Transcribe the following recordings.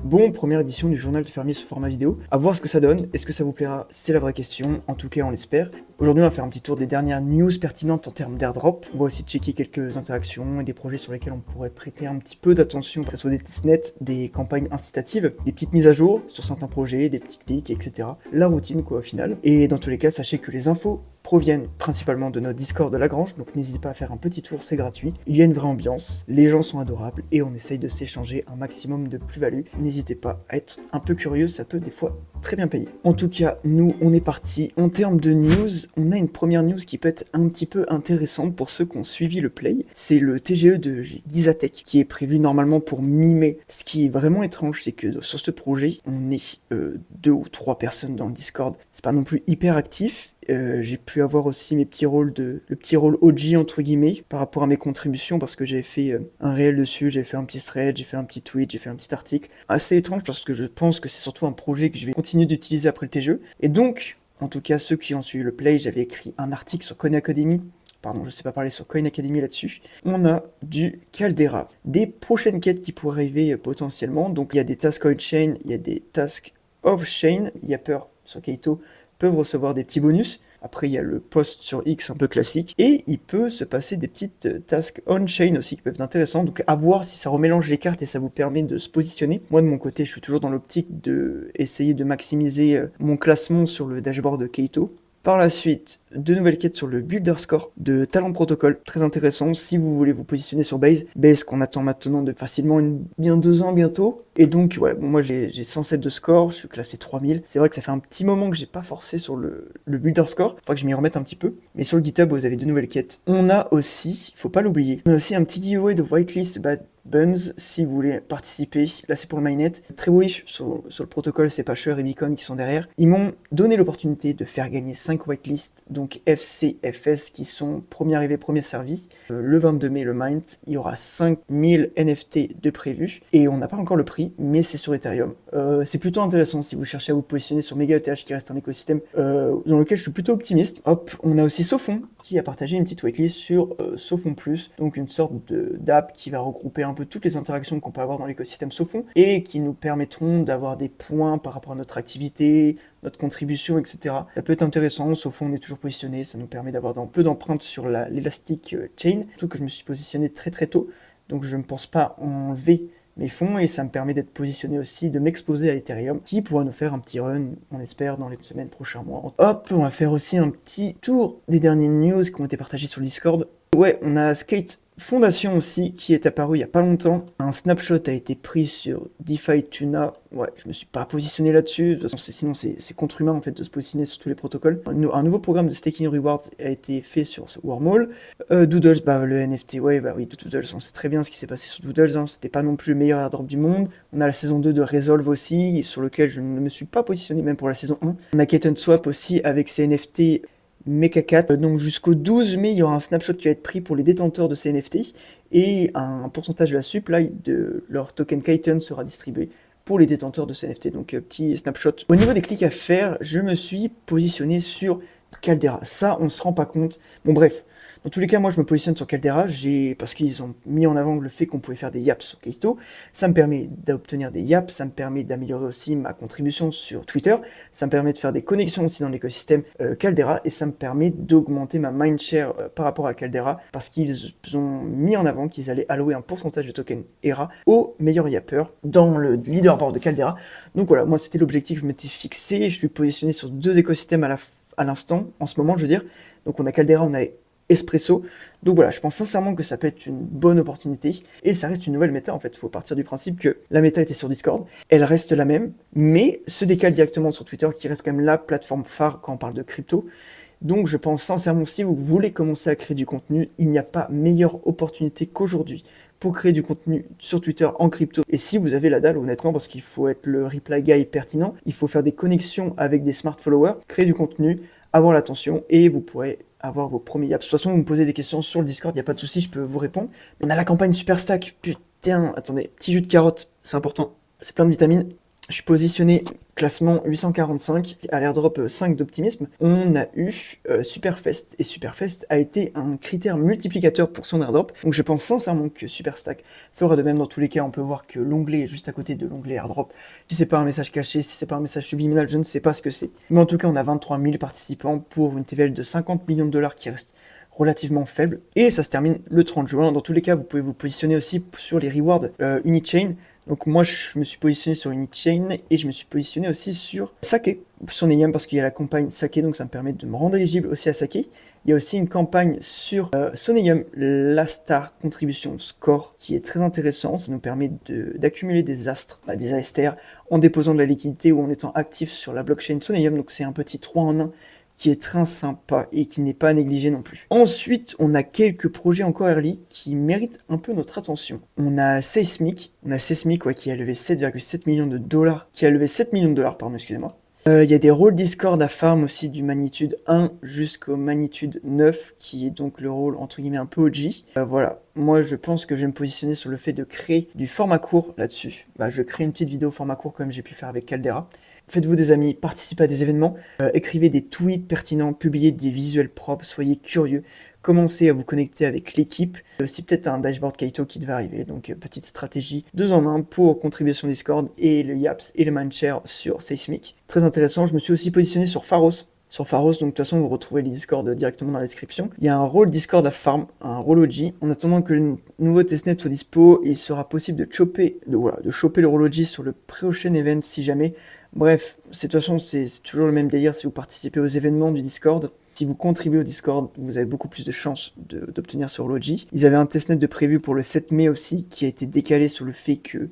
Bon, première édition du journal de fermier sous format vidéo. À voir ce que ça donne, est-ce que ça vous plaira? C'est la vraie question, en tout cas on l'espère. Aujourd'hui on va faire un petit tour des dernières news pertinentes en termes d'airdrop. On va aussi checker quelques interactions et des projets sur lesquels on pourrait prêter un petit peu d'attention, que ce soit des testnets, des campagnes incitatives, des petites mises à jour sur certains projets, des petits clics, etc. La routine quoi au final. Et dans tous les cas, sachez que les infos proviennent principalement de notre Discord de Lagrange, donc n'hésitez pas à faire un petit tour, c'est gratuit. Il y a une vraie ambiance, les gens sont adorables et on essaye de s'échanger un maximum de plus-value. N'hésitez pas à être un peu curieux, ça peut des fois très bien payer. En tout cas, nous, on est parti. En termes de news, on a une première news qui peut être un petit peu intéressante pour ceux qui ont suivi le play. C'est le TGE de Gizatech qui est prévu normalement pour mi-mai. Ce qui est vraiment étrange, c'est que sur ce projet, on est 2 ou 3 personnes dans le Discord. C'est pas non plus hyper actif. J'ai pu avoir aussi le petit rôle OG entre guillemets par rapport à mes contributions parce que j'avais fait un réel dessus, j'ai fait un petit thread, j'ai fait un petit tweet, j'ai fait un petit article. Assez étrange parce que je pense que c'est surtout un projet que je vais continuer d'utiliser après le TGE. Et donc, en tout cas ceux qui ont suivi le play, j'avais écrit un article sur Coin Academy. Pardon, je sais pas parler sur Coin Academy là-dessus. On a du Caldera, des prochaines quêtes qui pourraient arriver potentiellement. Donc il y a des tasks on-chain, il y a des tasks off-chain, il y a peur sur Kaito peuvent recevoir des petits bonus. Après, il y a le post sur X un peu classique. Et il peut se passer des petites tasks on-chain aussi qui peuvent être intéressantes. Donc à voir si ça remélange les cartes et ça vous permet de se positionner. Moi, de mon côté, je suis toujours dans l'optique de essayer de maximiser mon classement sur le dashboard de Kaito. Par la suite, 2 nouvelles quêtes sur le Builder Score de Talent Protocol, très intéressant si vous voulez vous positionner sur Base. Base qu'on attend maintenant de facilement bien 2 ans bientôt. Et donc, ouais, bon, moi j'ai 107 de score, je suis classé 3000. C'est vrai que ça fait un petit moment que j'ai pas forcé sur le Builder Score, faudra que je m'y remette un petit peu. Mais sur le GitHub, vous avez 2 nouvelles quêtes. On a aussi, faut pas l'oublier, on a aussi un petit giveaway de whitelist Bad Buns, si vous voulez participer. Là, c'est pour le mainnet. Très bullish sur le protocole, c'est Patcher et Beacon qui sont derrière. Ils m'ont donné l'opportunité de faire gagner 5 whitelists, donc FC, FS, qui sont premier arrivé, premier servi. Le 22 mai, le mint, il y aura 5000 NFT de prévus. Et on n'a pas encore le prix, mais c'est sur Ethereum. C'est plutôt intéressant si vous cherchez à vous positionner sur MegaETH, qui reste un écosystème dans lequel je suis plutôt optimiste. Hop, on a aussi Sofon, qui a partagé une petite whitelist sur Sofon Plus, donc une sorte d'app qui va regrouper un peu toutes les interactions qu'on peut avoir dans l'écosystème Sofon et qui nous permettront d'avoir des points par rapport à notre activité, notre contribution, etc. Ça peut être intéressant, Sofon on est toujours positionné, ça nous permet d'avoir un peu d'empreintes sur l'Elastic Chain, surtout que je me suis positionné très très tôt, donc je ne pense pas enlever mes fonds et ça me permet d'être positionné aussi, de m'exposer à l'Ethereum qui pourra nous faire un petit run, on espère, dans les semaines prochains mois. Hop, on va faire aussi un petit tour des dernières news qui ont été partagées sur le Discord. Ouais, on a Skate Fondation aussi qui est apparu il y a pas longtemps. Un snapshot a été pris sur DeFi Tuna. Ouais, je me suis pas positionné là-dessus. De toute façon, sinon c'est contre-humain en fait de se positionner sur tous les protocoles. Un nouveau programme de staking rewards a été fait sur ce Wormhole. Doodles, bah le NFT, ouais, bah oui, Doodles, on sait très bien ce qui s'est passé sur Doodles. Hein. C'était pas non plus le meilleur airdrop du monde. On a la saison 2 de Resolve aussi, sur lequel je ne me suis pas positionné même pour la saison 1. On a Kitten Swap aussi avec ses NFT Mecha4. Donc jusqu'au 12 mai, il y aura un snapshot qui va être pris pour les détenteurs de ces NFT et un pourcentage de la supply de leur token Kiten sera distribué pour les détenteurs de ces NFT. Donc petit snapshot. Au niveau des clics à faire, je me suis positionné sur Caldera. Ça, on se rend pas compte. Bon bref, dans tous les cas, moi je me positionne sur Caldera, parce qu'ils ont mis en avant le fait qu'on pouvait faire des yaps sur Kaito. Ça me permet d'obtenir des yaps, ça me permet d'améliorer aussi ma contribution sur Twitter, ça me permet de faire des connexions aussi dans l'écosystème Caldera, et ça me permet d'augmenter ma mindshare par rapport à Caldera, parce qu'ils ont mis en avant qu'ils allaient allouer un pourcentage de token ERA aux meilleurs yappers dans le leaderboard de Caldera. Donc voilà, moi c'était l'objectif que je m'étais fixé, je suis positionné sur 2 écosystèmes à l'instant, en ce moment je veux dire. Donc on a Caldera, on a Espresso. Donc voilà, je pense sincèrement que ça peut être une bonne opportunité et ça reste une nouvelle méta en fait. Il faut partir du principe que la méta était sur Discord, elle reste la même, mais se décale directement sur Twitter qui reste quand même la plateforme phare quand on parle de crypto. Donc je pense sincèrement, si vous voulez commencer à créer du contenu, il n'y a pas meilleure opportunité qu'aujourd'hui pour créer du contenu sur Twitter en crypto. Et si vous avez la dalle, honnêtement, parce qu'il faut être le reply guy pertinent, il faut faire des connexions avec des smart followers, créer du contenu, avoir l'attention et vous pourrez avoir vos premiers yaps. De toute façon, vous me posez des questions sur le Discord, il n'y a pas de souci, je peux vous répondre. On a la campagne Superstack, putain, attendez, petit jus de carotte, c'est important, c'est plein de vitamines. Je suis positionné classement 845 à l'airdrop 5 d'optimisme. On a eu Superfest, et Superfest a été un critère multiplicateur pour son airdrop. Donc je pense sincèrement que Superstack fera de même. Dans tous les cas, on peut voir que l'onglet est juste à côté de l'onglet airdrop. Si c'est pas un message caché, si c'est pas un message subliminal, je ne sais pas ce que c'est. Mais en tout cas, on a 23 000 participants pour une TVL de 50 millions de dollars qui reste relativement faible. Et ça se termine le 30 juin. Dans tous les cas, vous pouvez vous positionner aussi sur les rewards Unichain. Donc moi, je me suis positionné sur Unichain et je me suis positionné aussi sur Sake, sur Neyam, parce qu'il y a la campagne Sake, donc ça me permet de me rendre éligible aussi à Sake. Il y a aussi une campagne sur Soneyum, la star contribution score, qui est très intéressant. Ça nous permet d'accumuler des astres, des ASTR, en déposant de la liquidité ou en étant actif sur la blockchain Soneyum. Donc c'est un petit 3 en 1 qui est très sympa et qui n'est pas négligé non plus. Ensuite, on a quelques projets encore early qui méritent un peu notre attention. On a Seismic, qui a levé 7,7 millions de dollars, excusez-moi. Il y a des rôles Discord à farm aussi du magnitude 1 jusqu'au magnitude 9, qui est donc le rôle entre guillemets un peu OG. Voilà, moi je pense que je vais me positionner sur le fait de créer du format court là-dessus. Je crée une petite vidéo format court comme j'ai pu faire avec Caldera. Faites-vous des amis, participez à des événements, écrivez des tweets pertinents, publiez des visuels propres, soyez curieux, commencez à vous connecter avec l'équipe. Aussi peut-être un dashboard Kaito qui devait arriver, donc petite stratégie 2 en 1 pour contribuer sur Discord et le Yaps et le Mindshare sur Seismic. Très intéressant, je me suis aussi positionné sur Pharos. Donc de toute façon vous retrouvez les Discord directement dans la description. Il y a un rôle Discord à farm, un rôle OG. En attendant que le nouveau testnet soit dispo, il sera possible de choper le rôle OG sur le prochain event si jamais. Bref, de toute façon c'est toujours le même délire si vous participez aux événements du Discord. Si vous contribuez au Discord, vous avez beaucoup plus de chances d'obtenir ce rôle OG. Ils avaient un testnet de prévu pour le 7 mai aussi, qui a été décalé sur le fait que,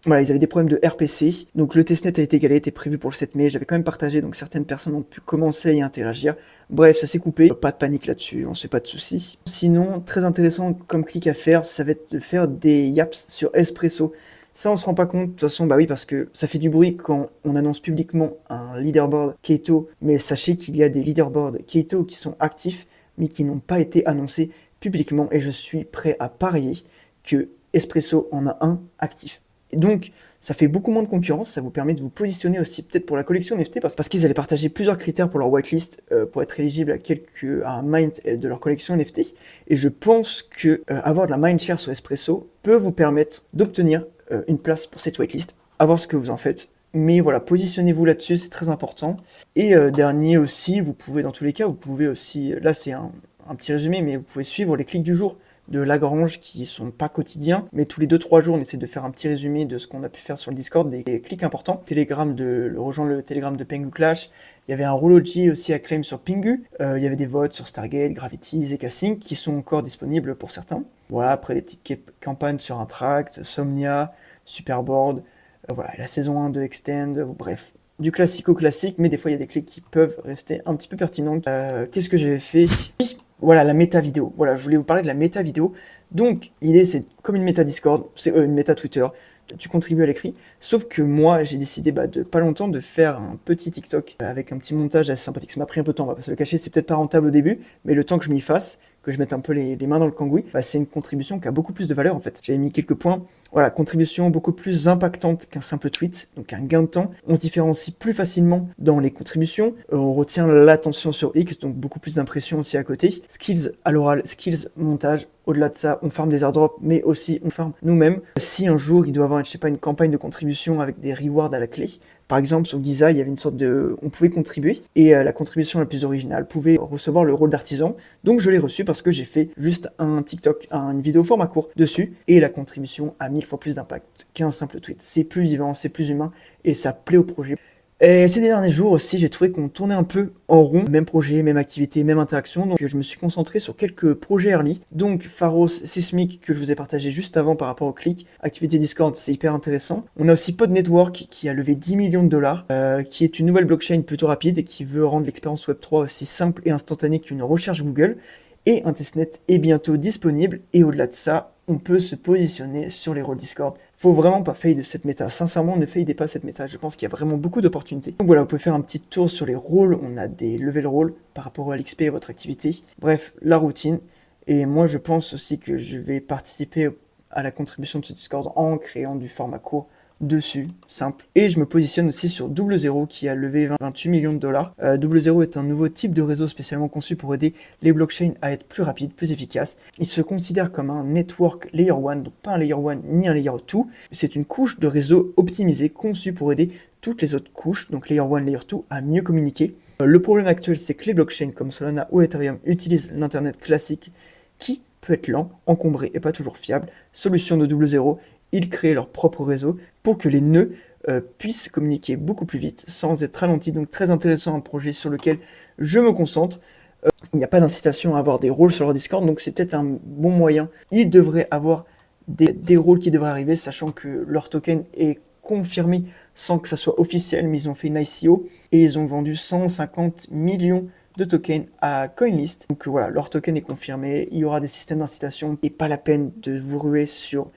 voilà, ils avaient des problèmes de RPC, donc le testnet a été décalé, était prévu pour le 7 mai, j'avais quand même partagé, donc certaines personnes ont pu commencer à y interagir. Bref, ça s'est coupé, pas de panique là-dessus, on se fait pas de soucis. Sinon, très intéressant comme clic à faire, ça va être de faire des yaps sur Espresso. Ça, on se rend pas compte, de toute façon, oui, parce que ça fait du bruit quand on annonce publiquement un leaderboard Kaito, mais sachez qu'il y a des leaderboards Kaito qui sont actifs, mais qui n'ont pas été annoncés publiquement, et je suis prêt à parier que Espresso en a un actif. Et donc, ça fait beaucoup moins de concurrence, ça vous permet de vous positionner aussi peut-être pour la collection NFT, parce qu'ils allaient partager plusieurs critères pour leur whitelist, pour être éligible à un mint de leur collection NFT, et je pense que avoir de la mindshare sur Espresso peut vous permettre d'obtenir une place pour cette whitelist, à voir ce que vous en faites. Mais voilà, positionnez-vous là-dessus, c'est très important. Et dernier aussi, vous pouvez, dans tous les cas, vous pouvez aussi, là c'est un petit résumé, mais vous pouvez suivre les clics du jour de Lagrange qui sont pas quotidiens, mais tous les 2-3 jours, on essaie de faire un petit résumé de ce qu'on a pu faire sur le Discord, des clics importants. Rejoindre le Telegram de Pengu Clash. Il y avait un rôle OG aussi à claim sur Pingu. Il y avait des votes sur Stargate, Gravity, Zekasync qui sont encore disponibles pour certains. Voilà, après les petites campagnes sur Intract, Somnia, Superboard, voilà, la saison 1 de Extend, bref. Du classico-classique, mais des fois il y a des clics qui peuvent rester un petit peu pertinents. Qu'est-ce que j'avais fait ? Voilà, la méta vidéo. Voilà, je voulais vous parler de la méta vidéo. Donc, l'idée, c'est comme une méta Discord, c'est une méta Twitter. Tu contribues à l'écrit. Sauf que moi, j'ai décidé de pas longtemps de faire un petit TikTok avec un petit montage assez sympathique. Ça m'a pris un peu de temps, on va pas se le cacher. C'est peut-être pas rentable au début, mais le temps que je m'y fasse, que je mette un peu les mains dans le cambouis, c'est une contribution qui a beaucoup plus de valeur en fait. J'avais mis quelques points. Voilà, contribution beaucoup plus impactante qu'un simple tweet, donc un gain de temps. On se différencie plus facilement dans les contributions. On retient l'attention sur X, donc beaucoup plus d'impressions aussi à côté. Skills à l'oral, skills montage. Au-delà de ça, on farm des airdrops, mais aussi on farm nous-mêmes. Si un jour il doit avoir, une campagne de contribution avec des rewards à la clé, par exemple, sur Giza, il y avait une sorte on pouvait contribuer, et la contribution la plus originale pouvait recevoir le rôle d'artisan. Donc je l'ai reçu parce que j'ai fait juste un TikTok, une vidéo format court dessus, et la contribution a 1000 fois plus d'impact qu'un simple tweet. C'est plus vivant, c'est plus humain, et ça plaît au projet. Et ces derniers jours aussi, j'ai trouvé qu'on tournait un peu en rond, même projet, même activité, même interaction, donc je me suis concentré sur quelques projets early, donc Pharos, Seismic que je vous ai partagé juste avant par rapport au clic, activité Discord, c'est hyper intéressant. On a aussi Pod Network qui a levé 10 millions de dollars, qui est une nouvelle blockchain plutôt rapide et qui veut rendre l'expérience Web3 aussi simple et instantanée qu'une recherche Google, et un testnet est bientôt disponible, et au-delà de ça, on peut se positionner sur les rôles Discord. Faut vraiment pas fade de cette méta. Sincèrement, ne fadez pas cette méta. Je pense qu'il y a vraiment beaucoup d'opportunités. Donc voilà, vous pouvez faire un petit tour sur les rôles. On a des level rôles par rapport à l'XP et votre activité. Bref, la routine. Et moi, je pense aussi que je vais participer à la contribution de ce Discord en créant du format court dessus, simple. Et je me positionne aussi sur Double Zero qui a levé 28 millions de dollars. Double Zero est un nouveau type de réseau spécialement conçu pour aider les blockchains à être plus rapides, plus efficaces. Il se considère comme un network layer 1, donc pas un layer 1 ni un layer 2. C'est une couche de réseau optimisée conçue pour aider toutes les autres couches, donc layer 1, layer 2, à mieux communiquer. Le problème actuel, c'est que les blockchains comme Solana ou Ethereum utilisent l'internet classique qui peut être lent, encombré et pas toujours fiable. Solution de Double Zero, ils créent leur propre réseau pour que les nœuds puissent communiquer beaucoup plus vite sans être ralentis. Donc très intéressant, un projet sur lequel je me concentre. Il n'y a pas d'incitation à avoir des rôles sur leur Discord, donc c'est peut-être un bon moyen. Ils devraient avoir des rôles qui devraient arriver, sachant que leur token est confirmé sans que ça soit officiel, mais ils ont fait une ICO et ils ont vendu 150 millions de tokens à CoinList. Donc voilà, leur token est confirmé, il y aura des systèmes d'incitation et pas la peine de vous ruer sur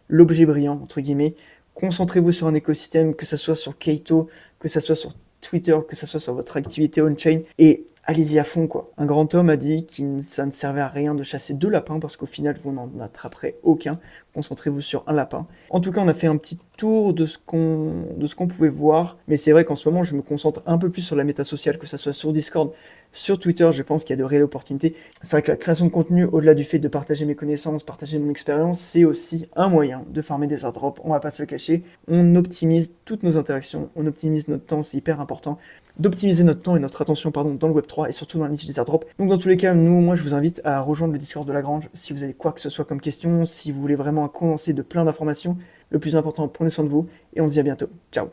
l'objet brillant, entre guillemets. Concentrez-vous sur un écosystème, que ce soit sur Kaito, que ce soit sur Twitter, que ce soit sur votre activité on-chain, et allez-y à fond, quoi. Un grand homme a dit que ça ne servait à rien de chasser 2 lapins, parce qu'au final, vous n'en attraperez aucun. Concentrez-vous sur un lapin. En tout cas, on a fait un petit tour de ce qu'on pouvait voir, mais c'est vrai qu'en ce moment, je me concentre un peu plus sur la méta sociale, que ce soit sur Discord, sur Twitter, je pense qu'il y a de réelles opportunités. C'est vrai que la création de contenu, au-delà du fait de partager mes connaissances, partager mon expérience, c'est aussi un moyen de farmer des airdrops, on va pas se le cacher. On optimise toutes nos interactions, on optimise notre temps, c'est hyper important d'optimiser notre temps et notre attention dans le Web3 et surtout dans la niche des airdrops. Donc dans tous les cas, moi je vous invite à rejoindre le Discord de Lagrange si vous avez quoi que ce soit comme question, si vous voulez vraiment un condensé de plein d'informations. Le plus important, prenez soin de vous et on se dit à bientôt. Ciao.